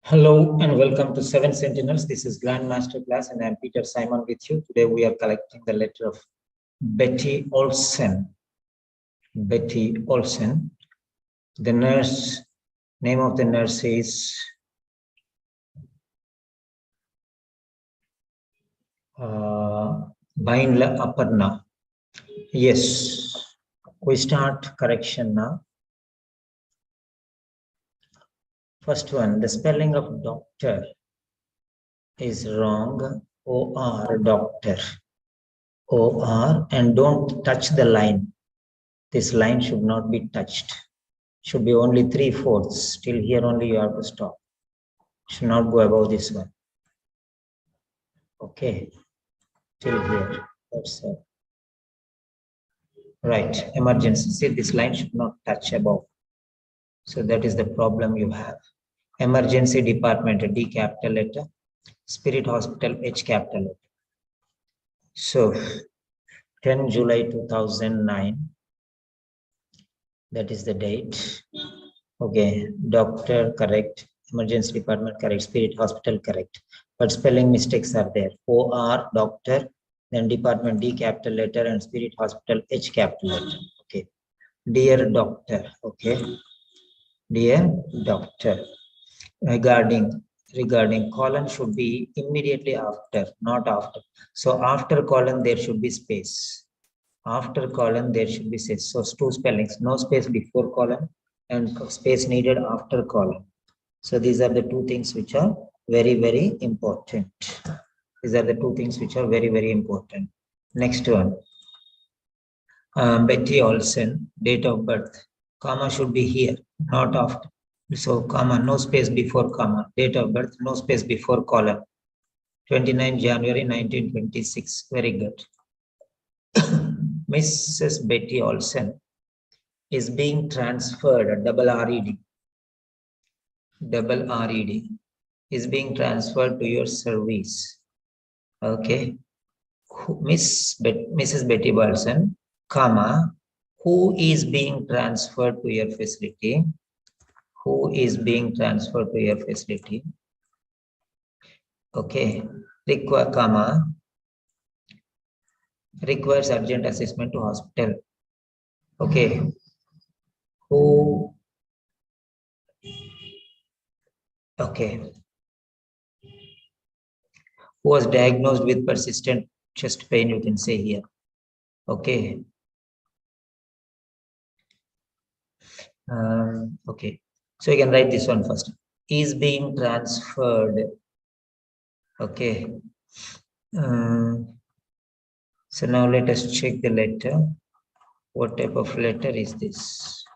Hello and welcome to Seven Sentinels. This is Grandmaster class and I'm Peter Simon with you. Today we are collecting the letter of Betty Olsen. Betty Olsen. The nurse, name of the nurse is Baindla Aparna. Yes, we start correction now. First one, the spelling of doctor is wrong. O-R, doctor. O-R, and don't touch the line. This line should not be touched. Should be only 3/4. Till here only you have to stop. Should not go above this one. Okay. Till here. That's it. Right. Emergency. See, this line should not touch above. So that is the problem you have. Emergency department, D capital letter. Spirit Hospital, H capital letter. So 10 July 2009. That is the date. Okay. Doctor, correct. Emergency department, correct. Spirit Hospital, correct. But spelling mistakes are there. O-R, doctor, then department, D capital letter, and Spirit Hospital, H capital letter. Okay. Dear doctor. Okay. Dear doctor. Regarding colon should be immediately after, not after. So after colon, there should be space. After colon, there should be space. So two spellings, no space before colon and space needed after colon. So these are the two things which are very, very important. These are the two things which are very, very important. Next one. Betty Olsen, date of birth. Comma should be here, not after. So comma, no space before comma. Date of birth, no space before colon. 29 January 1926. Very good. Mrs. Betty Olsen is being transferred, double R-E-D, is being transferred to your service. Okay. Mrs. Betty Olsen, comma, who is being transferred to your facility? Who is being transferred to your facility? Okay. Comma, requires urgent assessment to hospital. Okay. Who? Okay. Who was diagnosed with persistent chest pain, you can say here. Okay. Okay. So you can write this one first. Is being transferred. Okay. So now let us check the letter. What type of letter is this?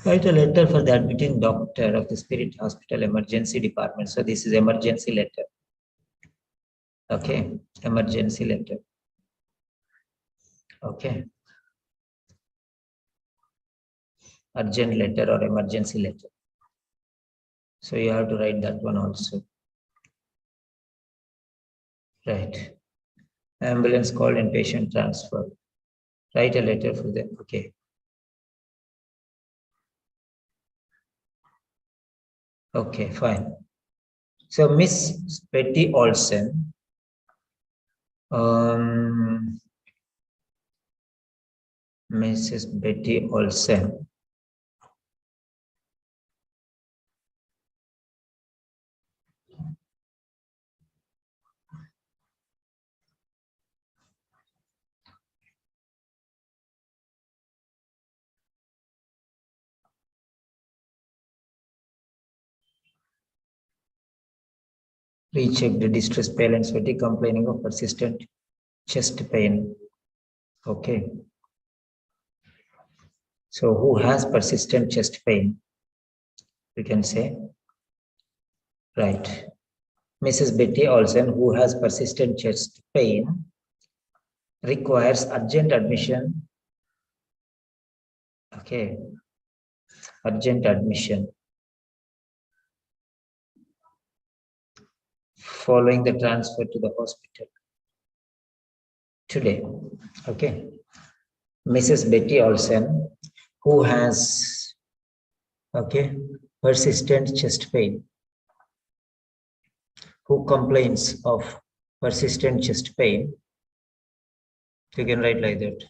Write a letter for the admitting doctor of the Spirit Hospital Emergency Department. So this is emergency letter. Okay, emergency letter. Okay. Urgent letter or emergency letter. So you have to write that one also. Right. Ambulance called and patient transferred. Write a letter for them. Okay. Okay, fine. So Miss Betty Olsen, Mrs. Betty Olsen, rechecked the distress pale and sweaty, complaining of persistent chest pain. Okay. So who has persistent chest pain? We can say. Right. Mrs. Betty Olsen, who has persistent chest pain, requires urgent admission. Okay. Urgent admission. Following the transfer to the hospital today. Okay. Mrs. Betty Olsen, who has Okay, persistent chest pain. Who complains of persistent chest pain? You can write like that.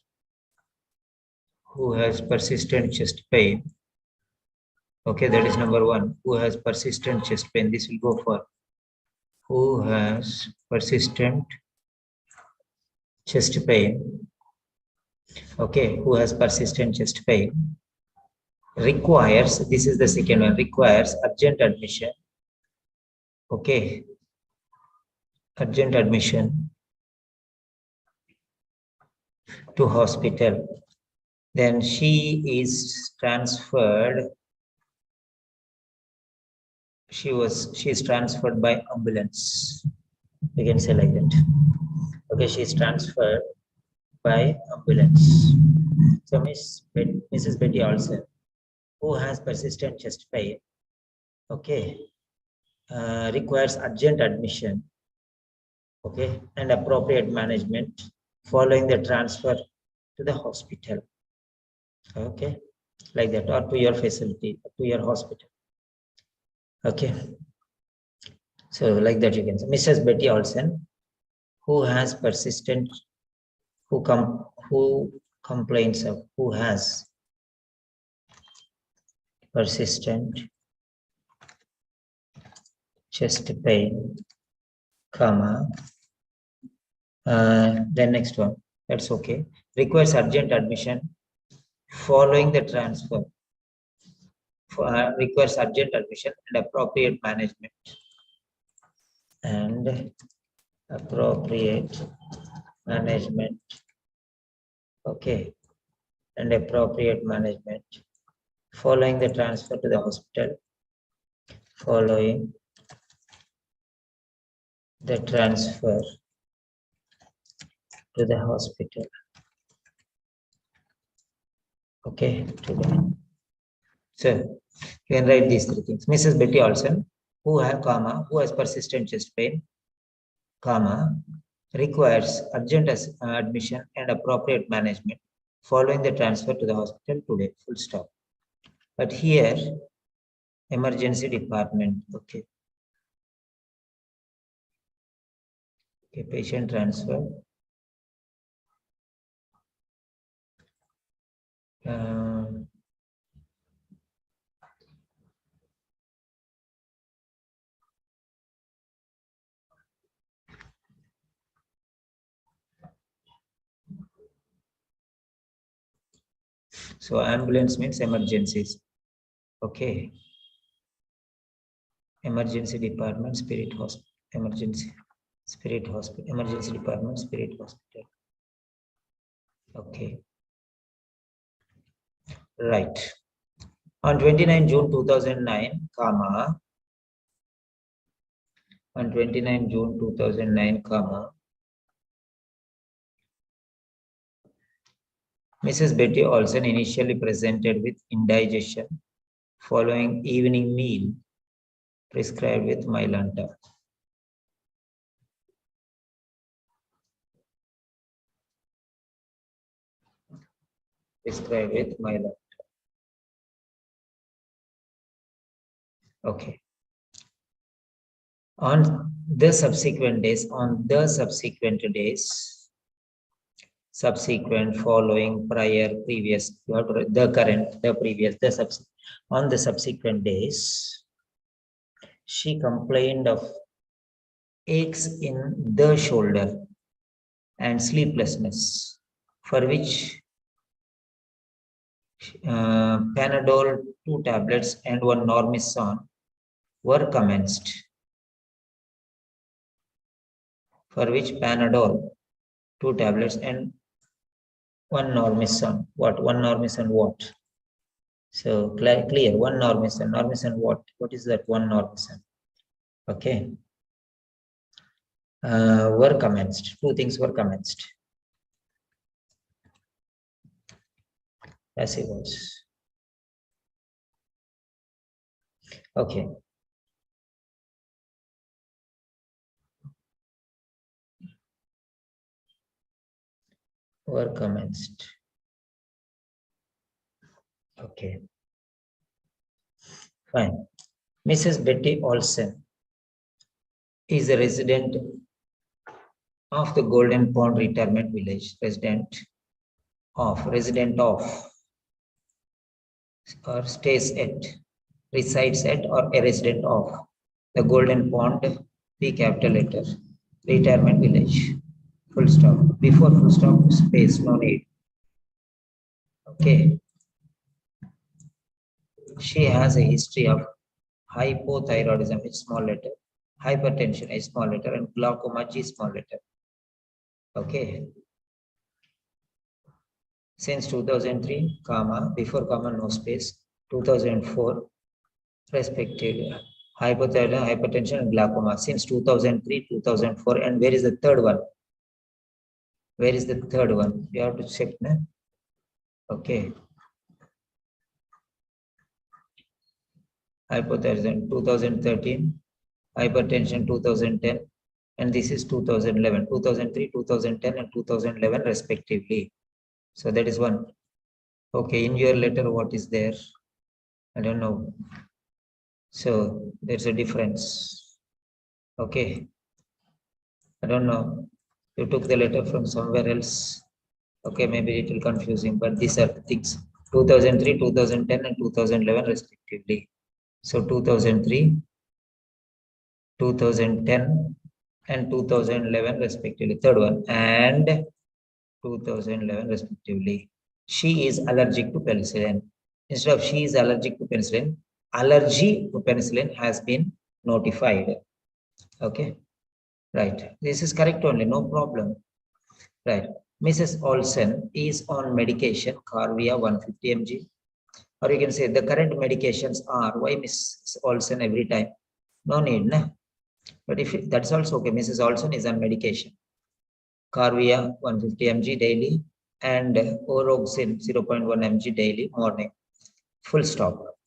Who has persistent chest pain? Okay, that is number one. Who has persistent chest pain? This will go for who has persistent chest pain. Okay, who has persistent chest pain requires, this is the second one, requires urgent admission. Okay, urgent admission to hospital. Then she is transferred. She is transferred by ambulance. You can say like that. Okay, she is transferred by ambulance. So Mrs. Betty Olsen, who has persistent chest pain, okay, requires urgent admission, okay, and appropriate management following the transfer to the hospital, okay, like that, or to your facility, to your hospital, okay. So like that you can say Mrs. Betty Olsen, who has persistent, who complains of, who has persistent chest pain, comma, then next one, that's okay, requires urgent admission following the transfer, requires urgent admission and appropriate management, and appropriate management, okay, and appropriate management following the transfer to the hospital, following the transfer to the hospital, okay, to the, so you can write these three things. Mrs. Betty Olsen, who has persistent chest pain, comma, requires urgent admission and appropriate management following the transfer to the hospital today, full stop. But here, emergency department, okay. Okay, patient transfer. So ambulance means emergencies. Okay. Emergency department, spirit hospital, emergency, spirit hospital, emergency department, spirit hospital. Okay. Right. On 29 June 2009, comma, on 29 June 2009, comma, Mrs. Betty Olsen initially presented with indigestion following evening meal prescribed with Mylanta. Prescribed with Mylanta. Okay. On the subsequent days, subsequent, following, prior, previous, the current, the previous, the subsequent. On the subsequent days, she complained of aches in the shoulder and sleeplessness, for which Panadol 2 tablets and 1 Normison were commenced. For which Panadol 2 tablets and 1 Normison. What? 1 Normison what? So clear. 1 Normison. Normison what? What is that 1 Normison? Okay. Were commenced. Two things were commenced. Passive voice. Okay. Were commenced. Okay. Fine. Mrs. Betty Olsen is a resident of the Golden Pond Retirement Village, resident of, or stays at, resides at, or a resident of the Golden Pond, P capital letter, Retirement Village. Full stop. Before full stop, space, no need. Okay. She has a history of hypothyroidism, H small letter, hypertension, H small letter, and glaucoma, G small letter. Okay. Since 2003, comma, before comma, no space, 2004, respectively, hypothyroidism, hypertension, and glaucoma. Since 2003, 2004, and where is the third one? Where is the third one? You have to check, na? Okay. Hypothyroidism 2013, hypertension 2010, and this is 2011, 2003, 2010, and 2011 respectively. So that is one. Okay, in your letter, what is there? I don't know. So there's a difference. Okay. I don't know. You took the letter from somewhere else. Okay, maybe a little confusing, but these are the things. 2003, 2010, and 2011 respectively. So 2003, 2010, and 2011 respectively. Third one, and 2011 respectively. She is allergic to penicillin. Instead of she is allergic to penicillin, allergy to penicillin has been notified. Okay, right. This is correct only, no problem. Right. Mrs. Olsen is on medication, Carvia 150 mg. Or you can say the current medications are, why Mrs. Olsen every time? No need, nah? But if that's also okay, Mrs. Olsen is on medication. Carvia 150 mg daily and Oroxin 0.1 mg daily morning. Full stop.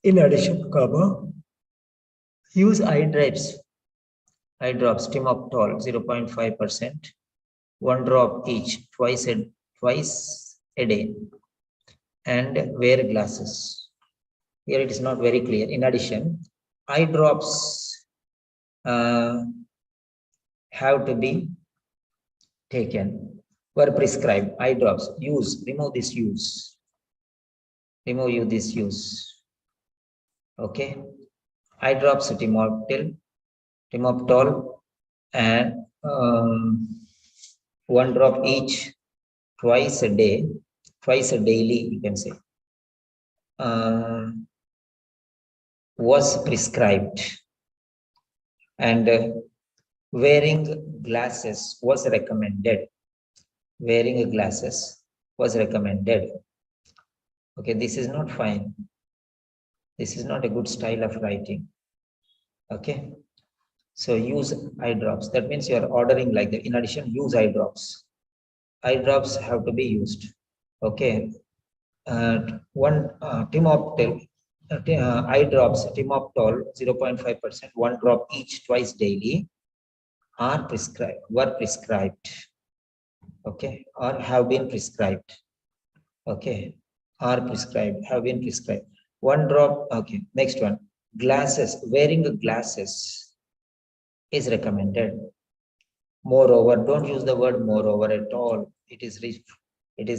In addition, comma, use eye drops, Timoptol 0.5%, 1 drop each, twice a day, and wear glasses. Here it is not very clear. In addition, eye drops have to be taken, were prescribed. Eye drops, use, remove this use. Remove this use. Okay. Eye drops, Timoptol, and 1 drop each, twice a day, twice a daily, you can say, was prescribed. And wearing glasses was recommended. Wearing glasses was recommended. Okay, this is not fine. This is not a good style of writing. Okay. So use eye drops. That means you are ordering like that. In addition, use eye drops. Eye drops have to be used. Okay. One Timoptol, eye drops, Timoptol 0.5%, 1 drop each, twice daily, are prescribed, were prescribed. Okay. Or have been prescribed. Okay. Are prescribed, have been prescribed. 1 drop. Okay. Next one. Glasses. Wearing glasses is recommended. Moreover, don't use the word moreover at all. It is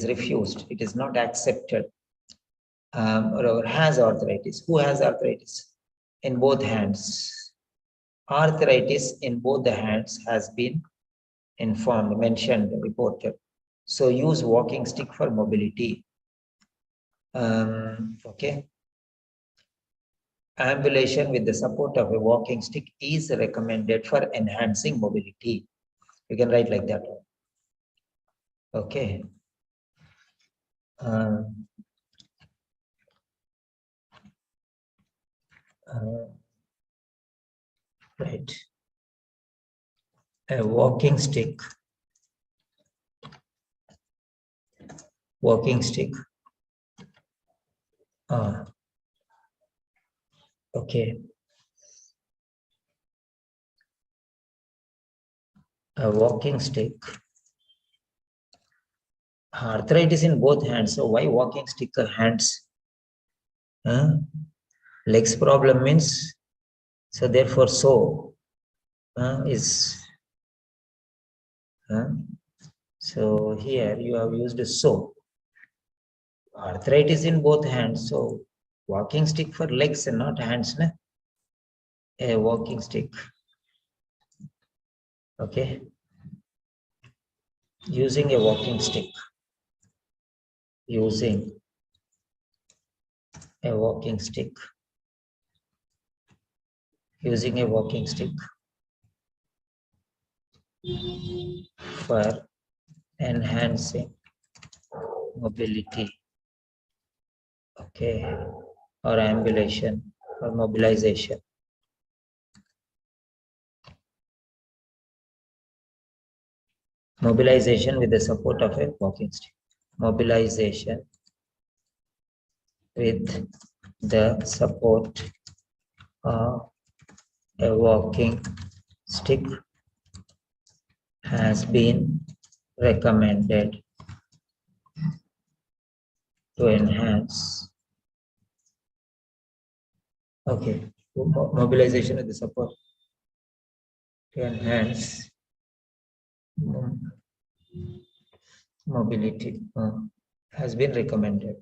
refused. It is not accepted. Moreover, has arthritis. Who has arthritis? In both hands. Arthritis in both the hands has been informed, mentioned, reported. So use walking stick for mobility. Okay. Ambulation with the support of a walking stick is recommended for enhancing mobility. You can write like that. Okay. Right. A walking stick. Walking stick. Okay. A walking stick. Arthritis in both hands. So why walking stick hands? Legs problem means, so therefore so is, so here you have used so. Arthritis in both hands, so walking stick for legs and not hands, na? A walking stick. Okay. Using a walking stick. Using a walking stick. Using a walking stick for enhancing mobility. Okay. Or ambulation or mobilization. Mobilization with the support of a walking stick. Mobilization with the support of a walking stick has been recommended to enhance. Okay, mobilization with the support to enhance mobility has been recommended.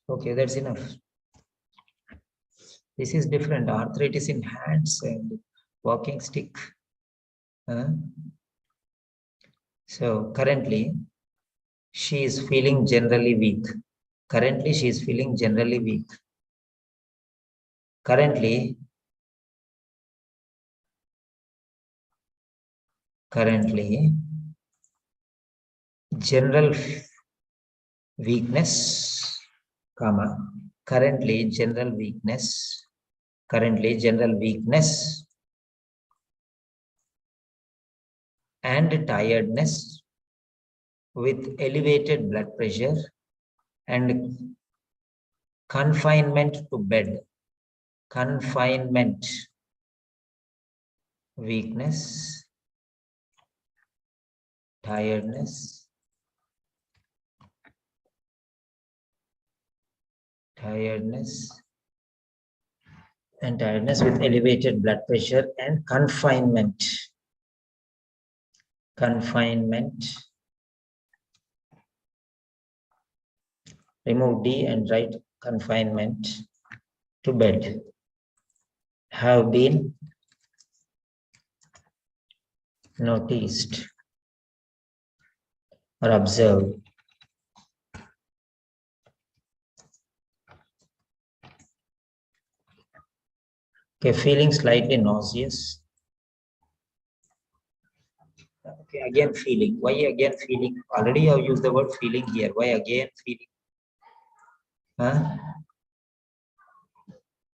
Okay, that's enough. This is different. Arthritis in hands and walking stick. So currently, she is feeling generally weak. Currently, she is feeling generally weak. Currently, general weakness, currently general weakness and tiredness with elevated blood pressure and confinement to bed. Confinement, weakness, tiredness, and tiredness with elevated blood pressure and confinement. Remove D and write confinement to bed. Have been noticed or observed. Okay, feeling slightly nauseous. Okay, again feeling. Why again feeling? Already I have used the word feeling here. Why again feeling?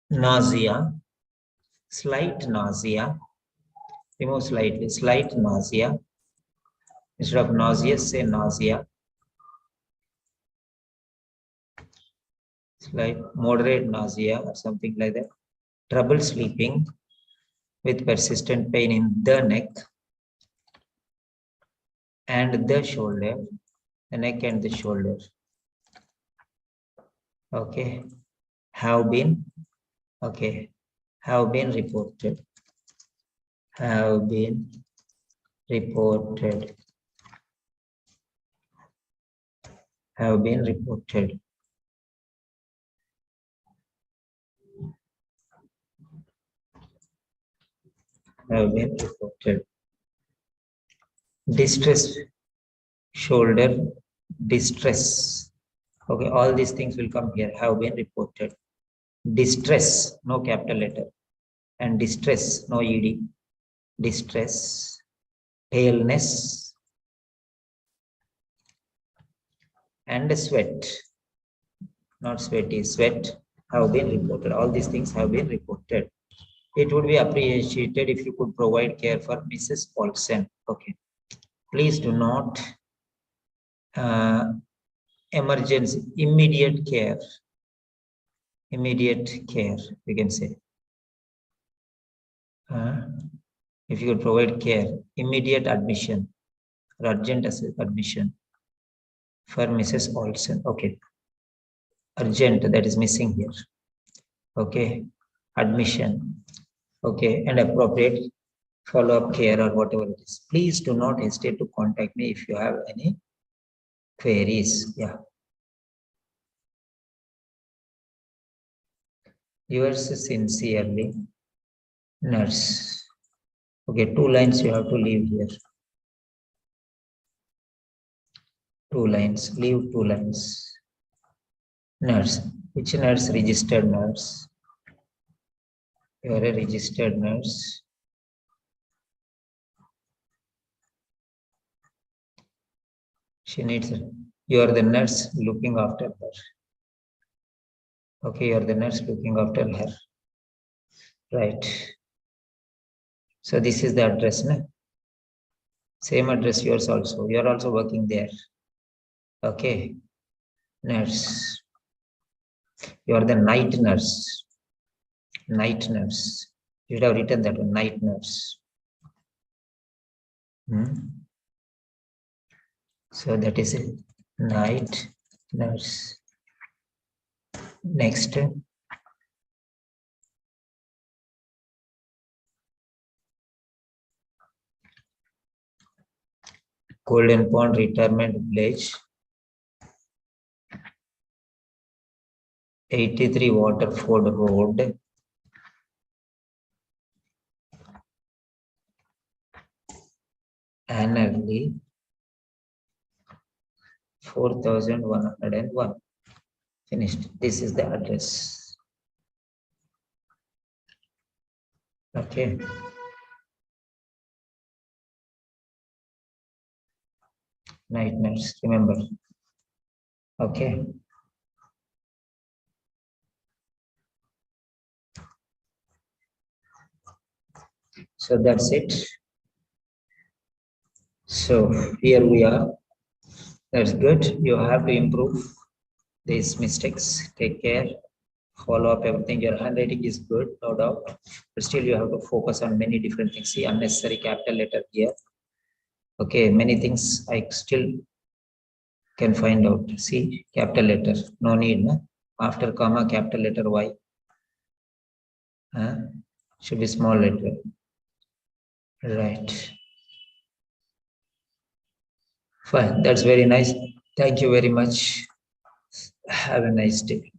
Nausea. Slight nausea. Remove slightly. Slight nausea. Instead of nauseous, say nausea. Slight moderate nausea or something like that. Trouble sleeping with persistent pain in the neck and the shoulder. The neck and the shoulder. Okay. Have been. Okay. Have been reported. Have been reported. Have been reported. Have been reported. Distress, shoulder, distress. Okay, all these things will come here. Have been reported. Distress, no capital letter. And distress, no ED. Distress, paleness, and sweat. Not sweaty, sweat have been reported. All these things have been reported. It would be appreciated if you could provide care for Mrs. Olsen. Okay. Please do not emergency, immediate care, we can say. If you could provide care, immediate admission or urgent admission for Mrs. Olsen. Okay. Urgent, that is missing here. Okay, admission. Okay, and appropriate follow-up care or whatever it is. Please do not hesitate to contact me if you have any queries. Yeah. Yours sincerely, nurse. Okay, 2 lines you have to leave here. 2 lines, leave 2 lines. Nurse. Which nurse? Registered nurse. You are a registered nurse. She needs, you are the nurse looking after her. Okay, you are the nurse looking after her. Right. So this is the address, no? Same address yours also. You are also working there. Okay. Nurse. You are the night nurse. Night nurse. You should have written that one, night nurse. So that is a night nurse. Next. Golden Pond Retirement Village. 83 Waterford Road. Annually 4,101. Finished. This is the address. Okay. Night nurse, remember. Okay. So that's it. So here we are. That's good. You have to improve these mistakes. Take care. Follow up everything. Your handwriting is good, no doubt. But still you have to focus on many different things. See, unnecessary capital letter here. Okay, many things I still can find out. See, capital letter. No need. No? After comma, capital letter Y. Should be small letter. Right. Fine. That's very nice. Thank you very much. Have a nice day.